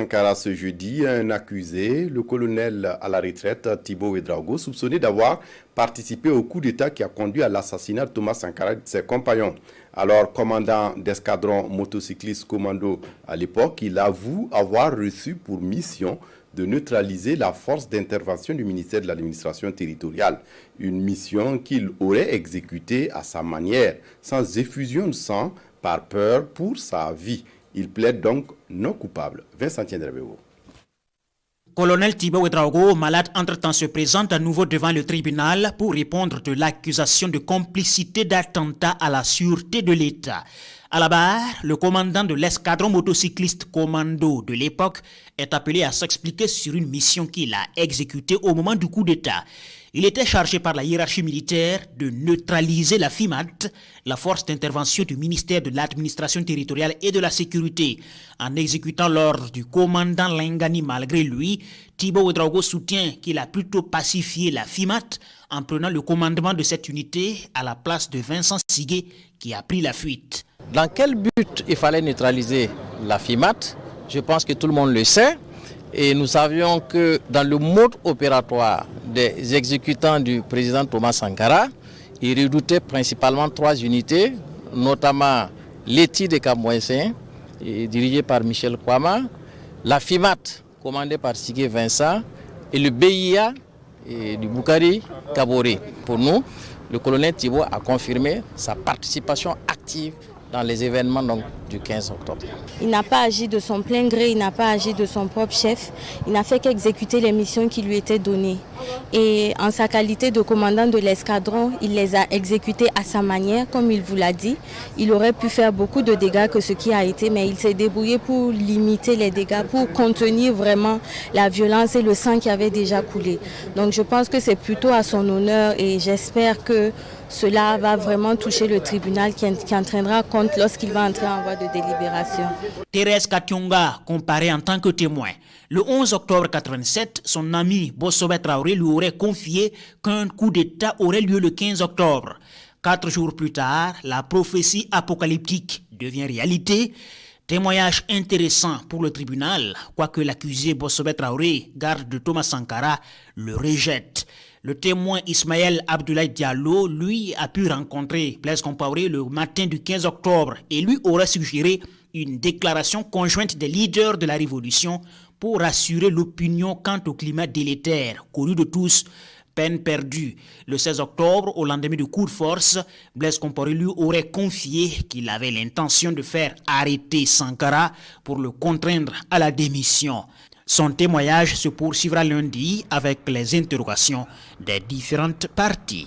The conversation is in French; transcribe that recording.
Sankara ce jeudi, un accusé, le colonel à la retraite Thibaut Ouédraogo, soupçonné d'avoir participé au coup d'État qui a conduit à l'assassinat de Thomas Sankara et de ses compagnons. Alors, commandant d'escadron motocycliste commando à l'époque, il avoue avoir reçu pour mission de neutraliser la force d'intervention du ministère de l'administration territoriale. Une mission qu'il aurait exécutée à sa manière, sans effusion de sang, par peur pour sa vie. Il plaide donc non coupable. Vincent Tiendrebeo. Colonel Thibaut Ouédraogo, malade entre-temps, se présente à nouveau devant le tribunal pour répondre de l'accusation de complicité d'attentat à la sûreté de l'État. À la barre, le commandant de l'escadron motocycliste commando de l'époque est appelé à s'expliquer sur une mission qu'il a exécutée au moment du coup d'État. Il était chargé par la hiérarchie militaire de neutraliser la FIMAT, la force d'intervention du ministère de l'administration territoriale et de la sécurité. En exécutant l'ordre du commandant Lengani malgré lui, Thibaut Ouédraogo soutient qu'il a plutôt pacifié la FIMAT en prenant le commandement de cette unité à la place de Vincent Sigué qui a pris la fuite. Dans quel but il fallait neutraliser la FIMAT? Je pense que tout le monde le sait. Et nous savions que dans le mode opératoire des exécutants du président Thomas Sankara, il redoutait principalement 3 unités, notamment l'ETI de Kamouessin, dirigé par Michel Kouama, la FIMAT, commandée par Sigué Vincent, et le BIA du Boukari Kaboré. Pour nous, le colonel Thibaut a confirmé sa participation active dans les événements donc, du 15 octobre. Il n'a pas agi de son plein gré, il n'a pas agi de son propre chef, il n'a fait qu'exécuter les missions qui lui étaient données. Et en sa qualité de commandant de l'escadron, il les a exécutées à sa manière, comme il vous l'a dit. Il aurait pu faire beaucoup de dégâts que ce qui a été, mais il s'est débrouillé pour limiter les dégâts, pour contenir vraiment la violence et le sang qui avait déjà coulé. Donc je pense que c'est plutôt à son honneur et j'espère que cela va vraiment toucher le tribunal qui entraînera compte lorsqu'il va entrer en voie de délibération. Thérèse Kationga comparaît en tant que témoin. Le 11 octobre 1987, son ami Bossobé Traoré lui aurait confié qu'un coup d'État aurait lieu le 15 octobre. 4 jours plus tard, la prophétie apocalyptique devient réalité. Témoignage intéressant pour le tribunal, quoique l'accusé Bossobé Traoré, garde de Thomas Sankara, le rejette. Le témoin Ismaël Abdoulaye Diallo, lui, a pu rencontrer Blaise Compaoré le matin du 15 octobre et lui aurait suggéré une déclaration conjointe des leaders de la révolution pour rassurer l'opinion quant au climat délétère, connu de tous, peine perdue. Le 16 octobre, au lendemain du coup de force, Blaise Compaoré lui aurait confié qu'il avait l'intention de faire arrêter Sankara pour le contraindre à la démission. Son témoignage se poursuivra lundi avec les interrogations des différentes parties.